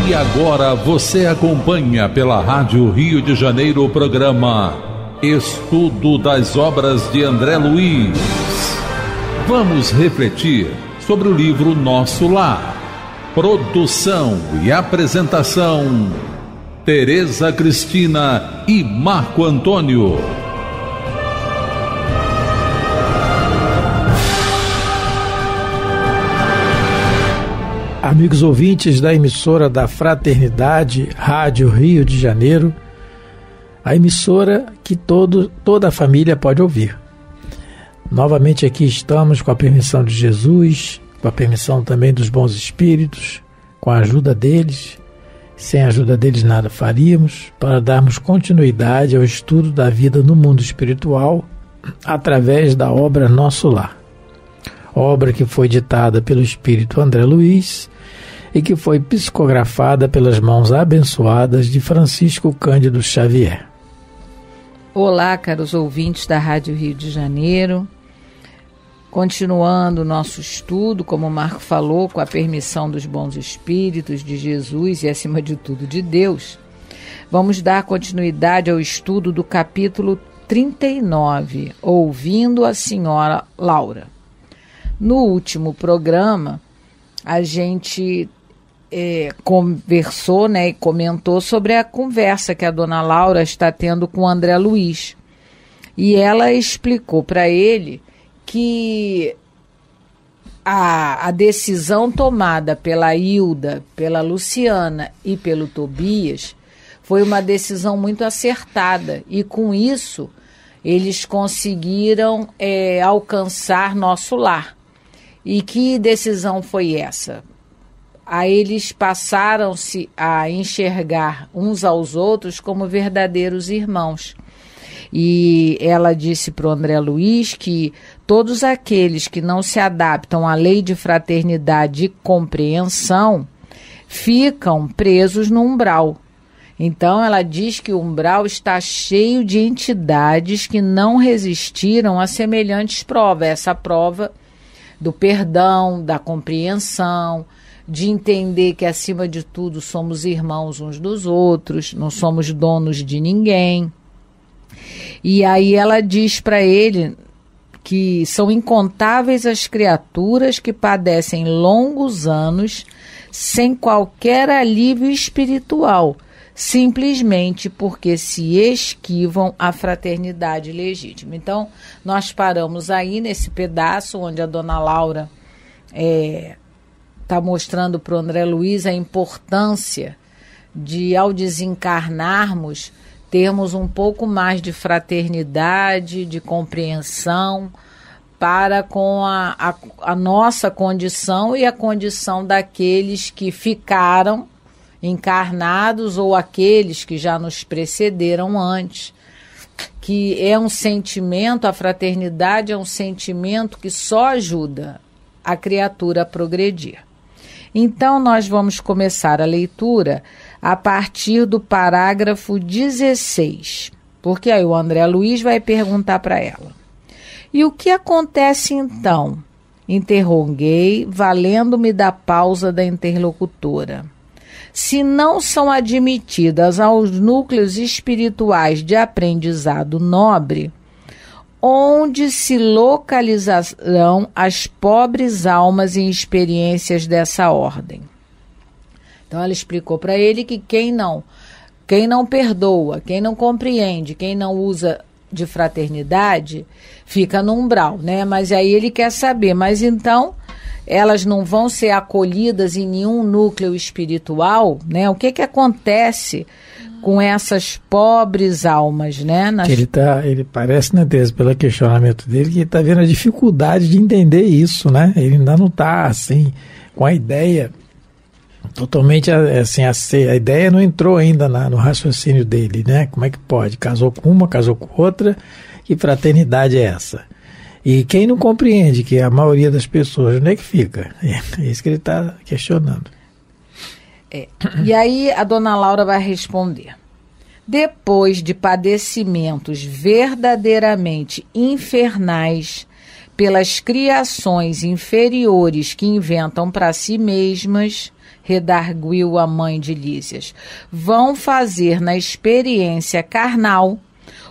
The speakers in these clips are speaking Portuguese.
E agora você acompanha pela Rádio Rio de Janeiro o programa Estudo das Obras de André Luiz. Vamos refletir sobre o livro Nosso Lar. Produção e apresentação, Tereza Cristina e Marco Antônio. Amigos ouvintes da emissora da Fraternidade, Rádio Rio de Janeiro, a emissora que toda a família pode ouvir. Novamente aqui estamos com a permissão de Jesus, com a permissão também dos bons espíritos, com a ajuda deles. Sem a ajuda deles nada faríamos, para darmos continuidade ao estudo da vida no mundo espiritual através da obra Nosso Lar. Obra que foi ditada pelo espírito André Luiz e que foi psicografada pelas mãos abençoadas de Francisco Cândido Xavier. Olá, caros ouvintes da Rádio Rio de Janeiro. Continuando o nosso estudo, como o Marco falou, com a permissão dos bons espíritos, de Jesus e, acima de tudo, de Deus, vamos dar continuidade ao estudo do capítulo 39, Ouvindo a Senhora Laura. No último programa, a gente conversou, e comentou sobre a conversa que a dona Laura está tendo com o André Luiz. E ela explicou para ele que a decisão tomada pela Hilda, pela Luciana e pelo Tobias foi uma decisão muito acertada. E com isso, eles conseguiram alcançar Nosso Lar. E que decisão foi essa? Aí eles passaram-se a enxergar uns aos outros como verdadeiros irmãos. E ela disse para o André Luiz que todos aqueles que não se adaptam à lei de fraternidade e compreensão ficam presos no umbral. Então ela diz que o umbral está cheio de entidades que não resistiram a semelhantes provas. Essa prova do perdão, da compreensão, de entender que acima de tudo somos irmãos uns dos outros, não somos donos de ninguém. E aí ela diz para ele que são incontáveis as criaturas que padecem longos anos sem qualquer alívio espiritual, simplesmente porque se esquivam à fraternidade legítima. Então, nós paramos aí nesse pedaço onde a dona Laura está mostrando para o André Luiz a importância de, ao desencarnarmos, termos um pouco mais de fraternidade, de compreensão para com a nossa condição e a condição daqueles que ficaram encarnados ou aqueles que já nos precederam antes, que é um sentimento, a fraternidade é um sentimento que só ajuda a criatura a progredir. Então nós vamos começar a leitura a partir do parágrafo 16, porque aí o André Luiz vai perguntar para ela: e o que acontece então? Interroguei, valendo-me da pausa da interlocutora. Se não são admitidas aos núcleos espirituais de aprendizado nobre, onde se localizarão as pobres almas em experiências dessa ordem? Então ela explicou para ele que quem não perdoa, quem não compreende, quem não usa de fraternidade, fica no umbral, Mas aí ele quer saber, mas então elas não vão ser acolhidas em nenhum núcleo espiritual, O que acontece com essas pobres almas, Ele parece, Teresa, pelo questionamento dele, que está vendo a dificuldade de entender isso, Ele ainda não está, assim, com a ideia totalmente, assim, a ideia não entrou ainda no raciocínio dele, Como é que pode? Casou com uma, casou com outra, que fraternidade é essa? E quem não compreende que a maioria das pessoas, onde é que fica? É isso que ele está questionando. E aí a dona Laura vai responder: depois de padecimentos verdadeiramente infernais pelas criações inferiores que inventam para si mesmas, redarguiu a mãe de Lísias. Vão fazer na experiência carnal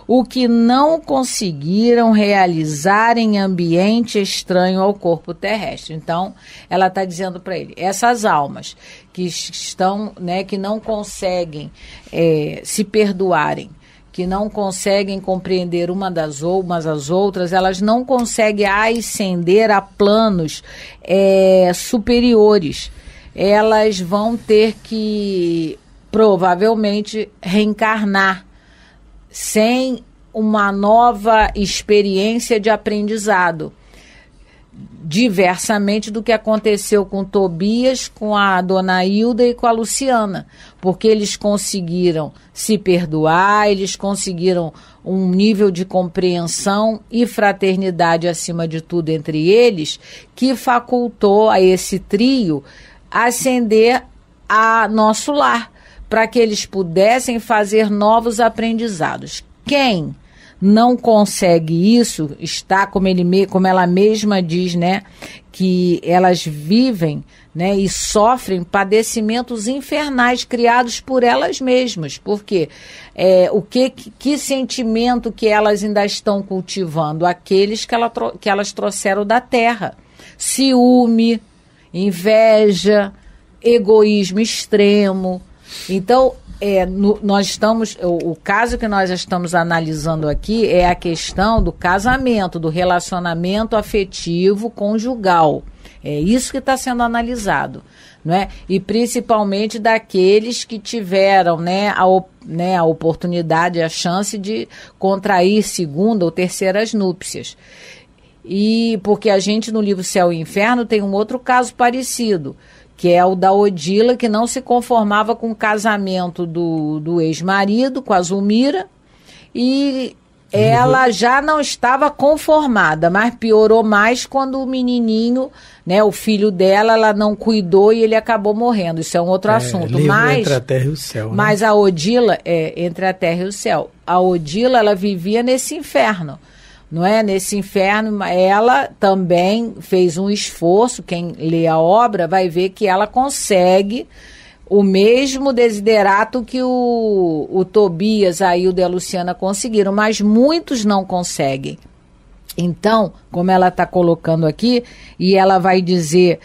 o que não conseguiram realizar em ambiente estranho ao corpo terrestre. Então, ela está dizendo para ele, essas almas que estão, né, que não conseguem se perdoarem, que não conseguem compreender umas às outras, elas não conseguem ascender a planos superiores. Elas vão ter que, provavelmente, reencarnar sem uma nova experiência de aprendizado, diversamente do que aconteceu com Tobias, com a dona Hilda e com a Luciana, porque eles conseguiram se perdoar, eles conseguiram um nível de compreensão e fraternidade acima de tudo entre eles, que facultou a esse trio ascender a nosso lar, para que eles pudessem fazer novos aprendizados. Quem não consegue isso, está, como ela mesma diz, né, que elas vivem, né, e sofrem padecimentos infernais criados por elas mesmas. Porque que sentimento que elas ainda estão cultivando? Aqueles que elas trouxeram da terra. Ciúme, inveja, egoísmo extremo. Então, o caso que nós estamos analisando aqui é a questão do casamento, do relacionamento afetivo conjugal. É isso que está sendo analisado, não é? E principalmente daqueles que tiveram, né, a oportunidade, a chance de contrair segunda ou terceiras núpcias. E porque a gente no livro Céu e Inferno tem um outro caso parecido, que é o da Odila, que não se conformava com o casamento do ex-marido, com a Zulmira, e ela já não estava conformada, mas piorou mais quando o menininho, né, o filho dela, ela não cuidou e ele acabou morrendo. Isso é um outro assunto. Mas entre a terra e o céu. Mas né? A Odila, entre a terra e o céu. A Odila, ela vivia nesse inferno. Não é? Nesse inferno, ela também fez um esforço. Quem lê a obra vai ver que ela consegue o mesmo desiderato que o Tobias, a Hilda e a Luciana conseguiram, mas muitos não conseguem. Então, como ela está colocando aqui, e ela vai dizer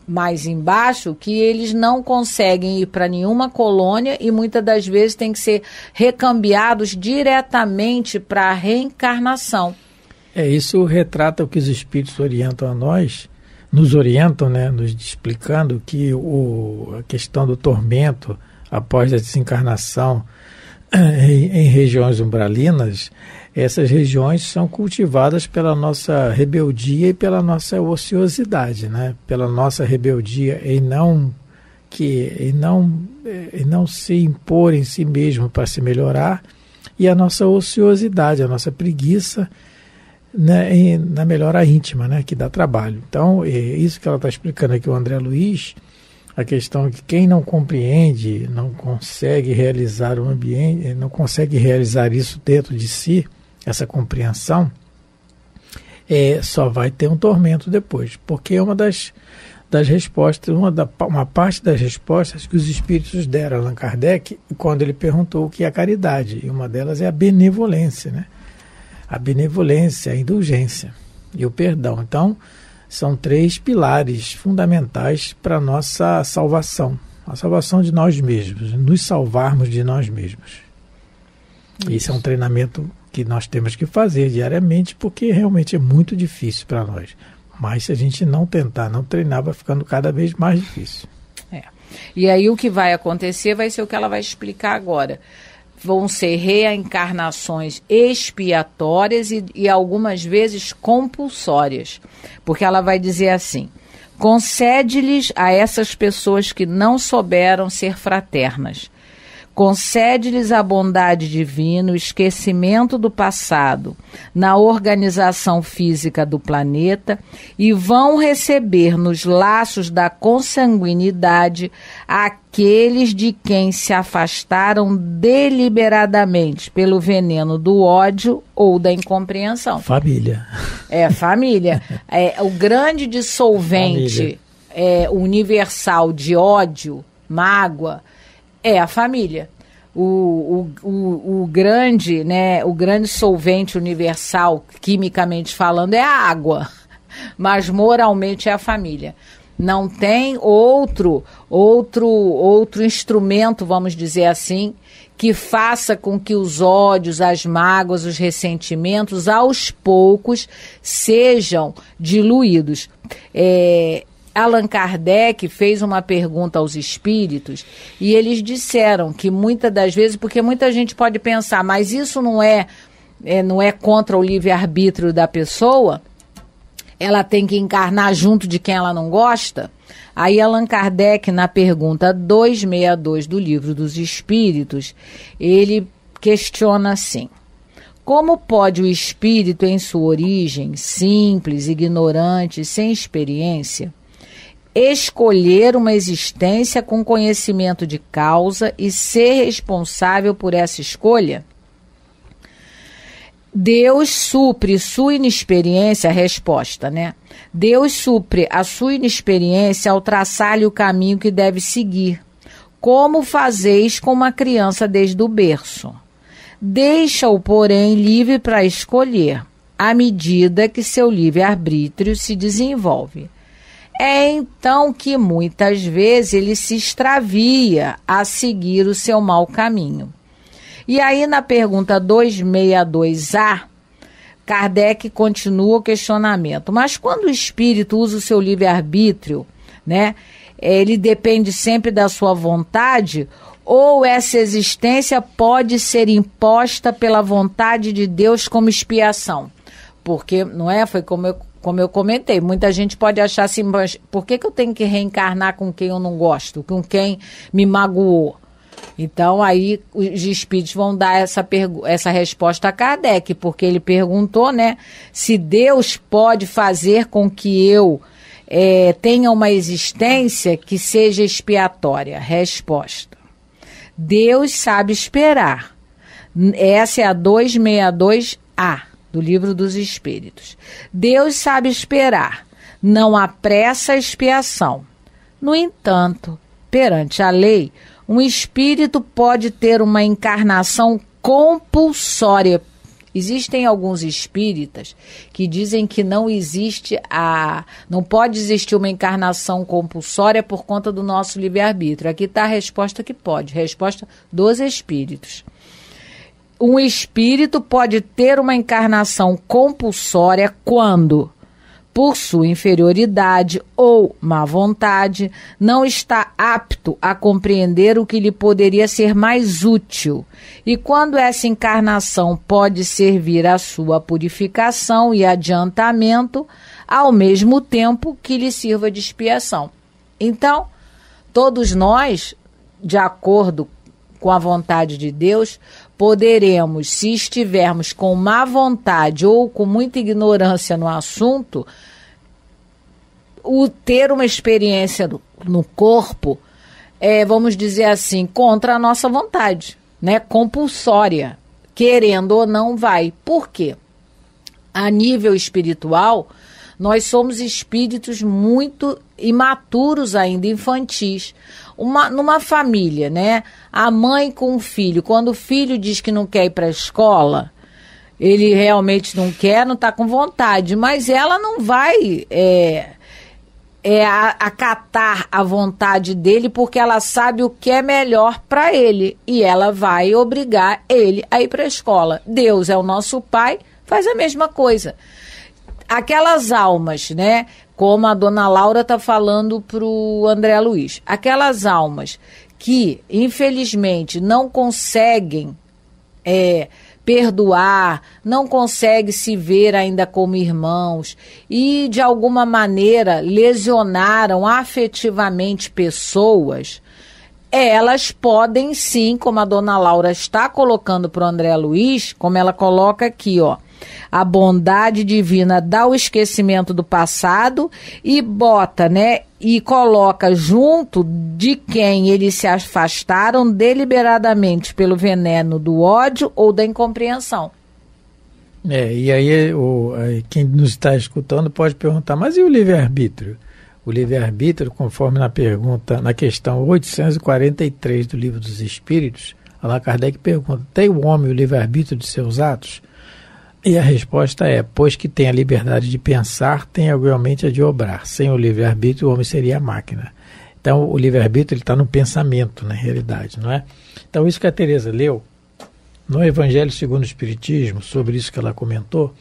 mais embaixo, que eles não conseguem ir para nenhuma colônia e muitas das vezes têm que ser recambiados diretamente para a reencarnação. Isso retrata o que os espíritos orientam a nós, nos orientam, né, nos explicando que a questão do tormento após a desencarnação em regiões umbralinas, essas regiões são cultivadas pela nossa rebeldia e pela nossa ociosidade, né? Pela nossa rebeldia em não se impor em si mesmo para se melhorar, e a nossa ociosidade, a nossa preguiça, né, na melhora íntima, né, que dá trabalho. Então, é isso que ela está explicando aqui, o André Luiz, a questão é que quem não compreende, não consegue realizar o ambiente, não consegue realizar isso dentro de si, essa compreensão, só vai ter um tormento depois, porque é uma das respostas, uma parte das respostas que os espíritos deram a Allan Kardec quando ele perguntou o que é a caridade, e uma delas é a benevolência, né? A benevolência, a indulgência e o perdão. Então, são 3 pilares fundamentais para a nossa salvação, a salvação de nós mesmos, nos salvarmos de nós mesmos. Isso é um treinamento que nós temos que fazer diariamente, porque realmente é muito difícil para nós. Mas se a gente não tentar, não treinar, vai ficando cada vez mais difícil. E aí o que vai acontecer vai ser o que ela vai explicar agora. Vão ser reencarnações expiatórias e algumas vezes compulsórias. Porque ela vai dizer assim: concede-lhes a essas pessoas que não souberam ser fraternas. Concede-lhes a bondade divina, o esquecimento do passado na organização física do planeta, e vão receber nos laços da consanguinidade aqueles de quem se afastaram deliberadamente pelo veneno do ódio ou da incompreensão. Família. Família. o grande dissolvente universal de ódio, mágoa, é a família. O grande, né, o grande solvente universal, quimicamente falando, é a água, mas moralmente é a família. Não tem outro instrumento, vamos dizer assim, que faça com que os ódios, as mágoas, os ressentimentos, aos poucos, sejam diluídos. Allan Kardec fez uma pergunta aos espíritos e eles disseram que muitas das vezes, porque muita gente pode pensar, mas isso não é contra o livre-arbítrio da pessoa? Ela tem que encarnar junto de quem ela não gosta? Aí Allan Kardec, na pergunta 262 do Livro dos Espíritos, ele questiona assim: como pode o espírito, em sua origem, simples, ignorante, sem experiência, escolher uma existência com conhecimento de causa e ser responsável por essa escolha? Deus supre sua inexperiência, a resposta, né? Deus supre a sua inexperiência ao traçar-lhe o caminho que deve seguir, como fazeis com uma criança desde o berço. Deixa-o, porém, livre para escolher, à medida que seu livre-arbítrio se desenvolve. É então que muitas vezes ele se extravia a seguir o seu mau caminho. E aí na pergunta 262A, Kardec continua o questionamento. Mas quando o espírito usa o seu livre-arbítrio, né, ele depende sempre da sua vontade, ou essa existência pode ser imposta pela vontade de Deus como expiação? Porque, não é? Foi como eu comentei, muita gente pode achar assim, mas por que eu tenho que reencarnar com quem eu não gosto, com quem me magoou? Então, aí os espíritos vão dar essa resposta a Kardec, porque ele perguntou, né, se Deus pode fazer com que eu tenha uma existência que seja expiatória. Resposta: Deus sabe esperar. Essa é a 262A do Livro dos Espíritos. Deus sabe esperar, não apressa a expiação. No entanto, perante a lei, um espírito pode ter uma encarnação compulsória. Existem alguns espíritas que dizem que não pode existir uma encarnação compulsória por conta do nosso livre-arbítrio. Aqui está a resposta que pode, resposta dos espíritos. Um espírito pode ter uma encarnação compulsória quando, por sua inferioridade ou má vontade, não está apto a compreender o que lhe poderia ser mais útil, e quando essa encarnação pode servir à sua purificação e adiantamento, ao mesmo tempo que lhe sirva de expiação. Então, todos nós, de acordo com a vontade de Deus, poderemos, se estivermos com má vontade ou com muita ignorância no assunto, ter uma experiência no corpo, vamos dizer assim, contra a nossa vontade, né? Compulsória, querendo ou não vai. Por quê? A nível espiritual, nós somos espíritos muito imaturos ainda, infantis. Numa família, né? A mãe com o filho, quando o filho diz que não quer ir para a escola, ele realmente não quer, não está com vontade, mas ela não vai acatar a vontade dele, porque ela sabe o que é melhor para ele, e ela vai obrigar ele a ir para a escola. Deus é o nosso pai, faz a mesma coisa. Aquelas almas, né, como a dona Laura está falando para o André Luiz, aquelas almas que, infelizmente, não conseguem perdoar, não conseguem se ver ainda como irmãos e, de alguma maneira, lesionaram afetivamente pessoas, elas podem sim, como a dona Laura está colocando para o André Luiz, como ela coloca aqui, ó, a bondade divina dá o esquecimento do passado e bota, né, e coloca junto de quem eles se afastaram deliberadamente pelo veneno do ódio ou da incompreensão. E aí quem nos está escutando pode perguntar, mas e o livre-arbítrio? O livre-arbítrio, conforme na questão 843 do Livro dos Espíritos, Allan Kardec pergunta, tem o homem o livre-arbítrio de seus atos? E a resposta é, pois que tem a liberdade de pensar, tem igualmente a de obrar. Sem o livre-arbítrio, o homem seria a máquina. Então, o livre-arbítrio está no pensamento, na realidade, não é? Então, isso que a Teresa leu, no Evangelho segundo o Espiritismo, sobre isso que ela comentou,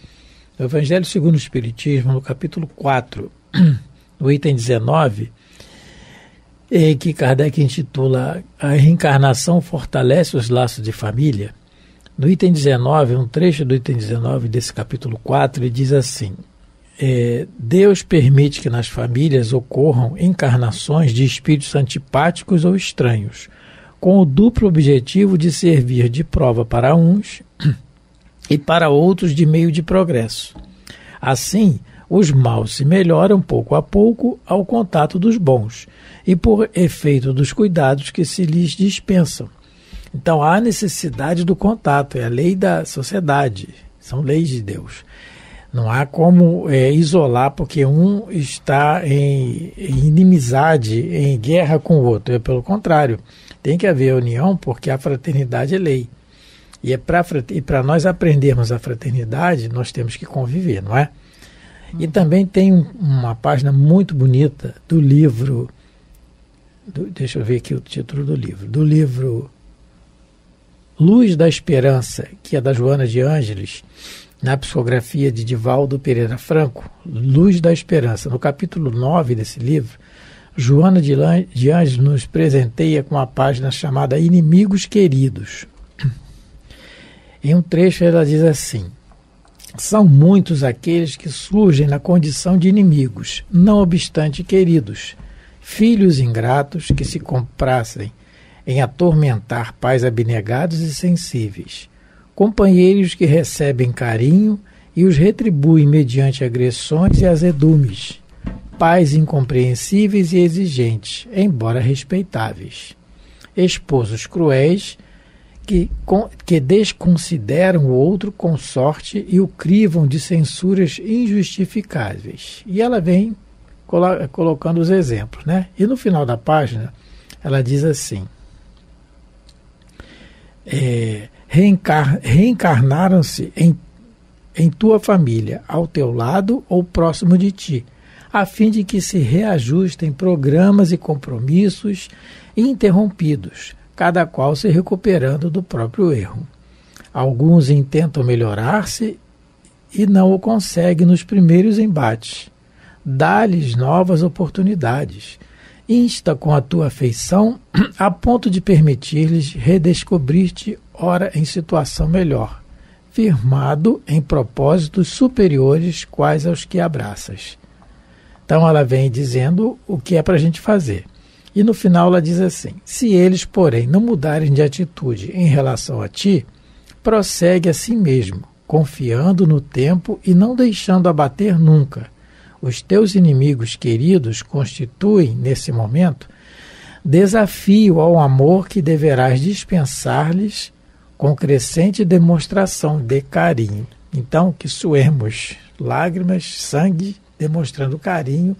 no Evangelho segundo o Espiritismo, no capítulo 4, no item 19, que Kardec intitula A Reencarnação Fortalece os Laços de Família, no item 19, um trecho do item 19 desse capítulo 4, ele diz assim, Deus permite que nas famílias ocorram encarnações de espíritos antipáticos ou estranhos, com o duplo objetivo de servir de prova para uns e para outros de meio de progresso. Assim, os maus se melhoram pouco a pouco ao contato dos bons e por efeito dos cuidados que se lhes dispensam. Então há necessidade do contato, é a lei da sociedade, são leis de Deus. Não há como isolar porque um está em inimizade, em guerra com o outro. Pelo contrário, tem que haver união porque a fraternidade é lei. E para nós aprendermos a fraternidade, nós temos que conviver, não é? E também tem uma página muito bonita do livro, deixa eu ver aqui o título do livro Luz da Esperança, que é da Joana de Ângeles, na psicografia de Divaldo Pereira Franco, Luz da Esperança. No capítulo 9 desse livro, Joana de Ângeles nos presenteia com uma página chamada Inimigos Queridos. Em um trecho ela diz assim, são muitos aqueles que surgem na condição de inimigos, não obstante queridos, filhos ingratos que se comprazem em atormentar pais abnegados e sensíveis, companheiros que recebem carinho e os retribuem mediante agressões e azedumes, pais incompreensíveis e exigentes, embora respeitáveis, esposos cruéis que desconsideram o outro consorte e o crivam de censuras injustificáveis. E ela vem colocando os exemplos, né? E no final da página ela diz assim, reencarnaram-se em tua família, ao teu lado ou próximo de ti, a fim de que se reajustem programas e compromissos interrompidos, cada qual se recuperando do próprio erro. Alguns intentam melhorar-se e não o conseguem nos primeiros embates. Dá-lhes novas oportunidades. Insta com a tua afeição a ponto de permitir-lhes redescobrir-te ora em situação melhor, firmado em propósitos superiores quais aos que abraças. Então ela vem dizendo o que é para a gente fazer. E no final ela diz assim, se eles, porém, não mudarem de atitude em relação a ti, prossegue a si mesmo, confiando no tempo e não deixando abater nunca. Os teus inimigos queridos constituem, nesse momento, desafio ao amor que deverás dispensar-lhes com crescente demonstração de carinho. Então, que suemos lágrimas, sangue, demonstrando carinho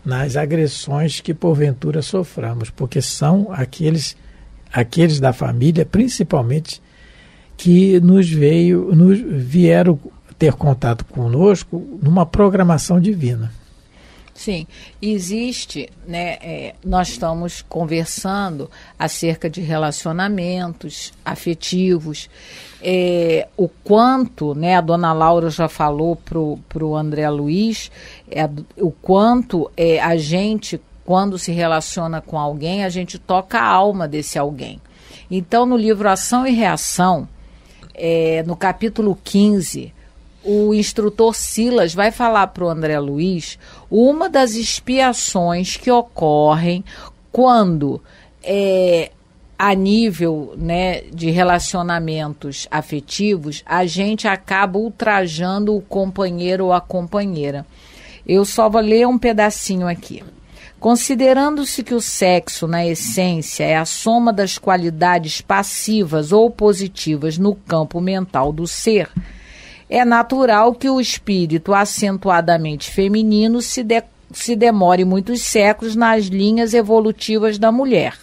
nas agressões que porventura soframos, porque são aqueles da família, principalmente, que nos vieram ter contato conosco numa programação divina. Sim, existe, né, nós estamos conversando acerca de relacionamentos afetivos, o quanto, né, a dona Laura já falou pro André Luiz, o quanto a gente, quando se relaciona com alguém, a gente toca a alma desse alguém. Então, no livro Ação e Reação, no capítulo 15, o instrutor Silas vai falar para o André Luiz uma das expiações que ocorrem quando, a nível, né, de relacionamentos afetivos, a gente acaba ultrajando o companheiro ou a companheira. Eu só vou ler um pedacinho aqui. Considerando-se que o sexo, na essência, é a soma das qualidades passivas ou positivas no campo mental do ser, é natural que o espírito acentuadamente feminino se demore muitos séculos nas linhas evolutivas da mulher,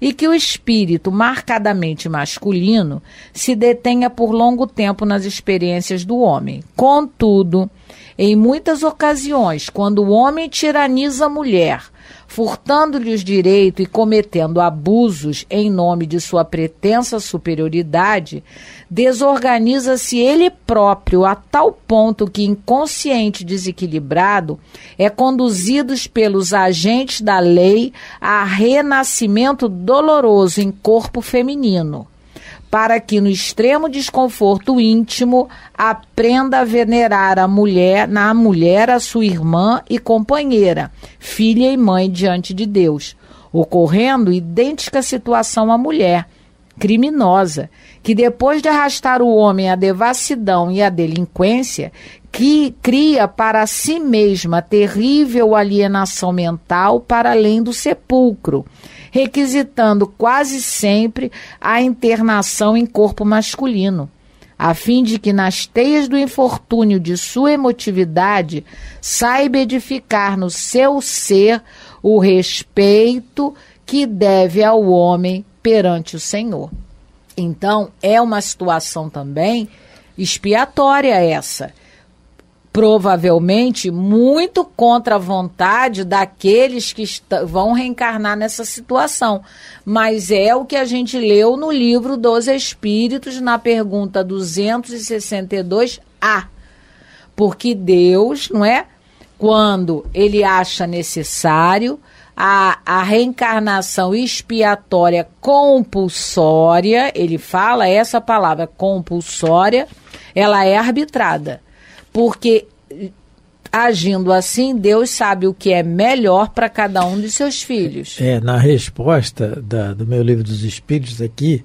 e que o espírito marcadamente masculino se detenha por longo tempo nas experiências do homem. Contudo, em muitas ocasiões, quando o homem tiraniza a mulher, furtando-lhe os direitos e cometendo abusos em nome de sua pretensa superioridade, desorganiza-se ele próprio a tal ponto que, inconsciente e desequilibrado, é conduzido pelos agentes da lei a renascimento doloroso em corpo feminino, para que, no extremo desconforto íntimo, aprenda a venerar na mulher a sua irmã e companheira, filha e mãe diante de Deus, ocorrendo idêntica situação à mulher, criminosa, que depois de arrastar o homem à devassidão e à delinquência, que cria para si mesma terrível alienação mental para além do sepulcro, requisitando quase sempre a internação em corpo masculino, a fim de que nas teias do infortúnio de sua emotividade saiba edificar no seu ser o respeito que deve ao homem perante o Senhor. Então, é uma situação também expiatória essa, provavelmente muito contra a vontade daqueles que vão reencarnar nessa situação. Mas é o que a gente leu no livro dos Espíritos, na pergunta 262A. Porque Deus, não é? Quando ele acha necessário, a reencarnação expiatória compulsória, ele fala essa palavra compulsória, ela é arbitrada. Porque, agindo assim, Deus sabe o que é melhor para cada um de seus filhos. Na resposta do meu livro dos Espíritos aqui,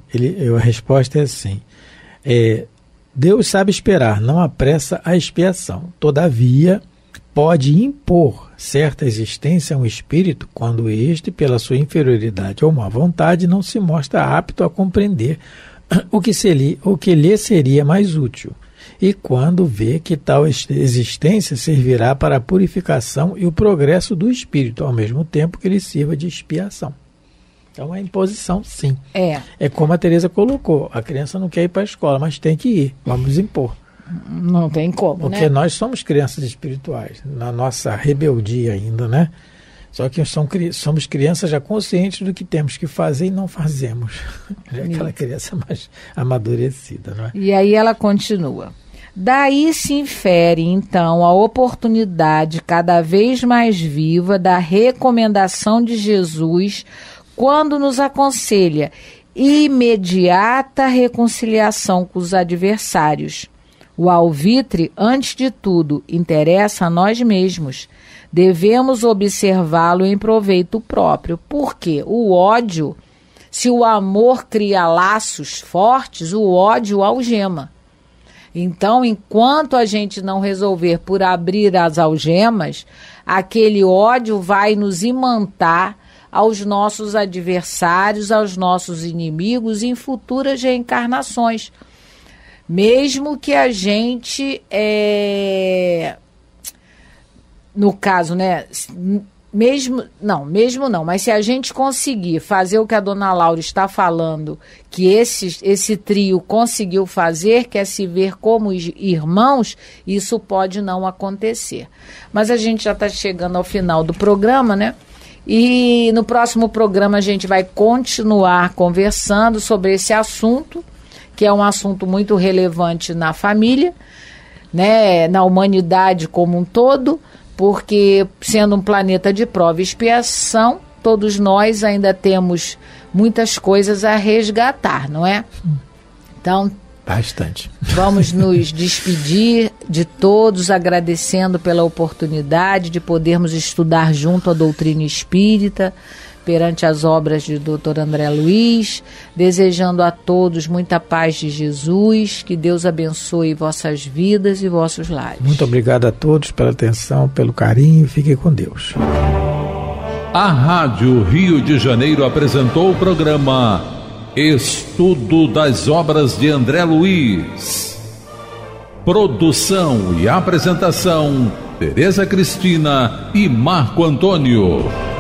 a resposta é assim: Deus sabe esperar, não apressa a expiação. Todavia, pode impor certa existência a um espírito quando este, pela sua inferioridade ou má vontade, não se mostra apto a compreender o que lhe seria mais útil, e quando vê que tal existência servirá para a purificação e o progresso do espírito, ao mesmo tempo que ele sirva de expiação. Então, é imposição, sim. É como a Teresa colocou: a criança não quer ir para a escola, mas tem que ir, vamos impor. Não tem como, porque nós somos crianças espirituais, na nossa rebeldia ainda, né? Só que somos crianças já conscientes do que temos que fazer e não fazemos. É aquela criança mais amadurecida, não é? E aí ela continua: daí se infere, então, a oportunidade cada vez mais viva da recomendação de Jesus quando nos aconselha imediata reconciliação com os adversários. O alvitre, antes de tudo, interessa a nós mesmos. Devemos observá-lo em proveito próprio. Porque o ódio, se o amor cria laços fortes, o ódio algema. Então, enquanto a gente não resolver por abrir as algemas, aquele ódio vai nos imantar aos nossos adversários, aos nossos inimigos em futuras reencarnações. Mesmo que a gente, no caso, né, mesmo não, mas se a gente conseguir fazer o que a dona Laura está falando, que esse trio conseguiu fazer, que é se ver como irmãos, isso pode não acontecer. Mas a gente já está chegando ao final do programa, né? E no próximo programa a gente vai continuar conversando sobre esse assunto, que é um assunto muito relevante na família, né, na humanidade como um todo, porque sendo um planeta de prova e expiação, todos nós ainda temos muitas coisas a resgatar, não é? Então, bastante. Vamos nos despedir de todos, agradecendo pela oportunidade de podermos estudar junto a doutrina espírita, perante as obras de Dr. André Luiz, desejando a todos muita paz de Jesus, que Deus abençoe vossas vidas e vossos lares. Muito obrigado a todos pela atenção, pelo carinho, fiquem com Deus. A Rádio Rio de Janeiro apresentou o programa Estudo das Obras de André Luiz. Produção e apresentação: Tereza Cristina e Marco Antônio.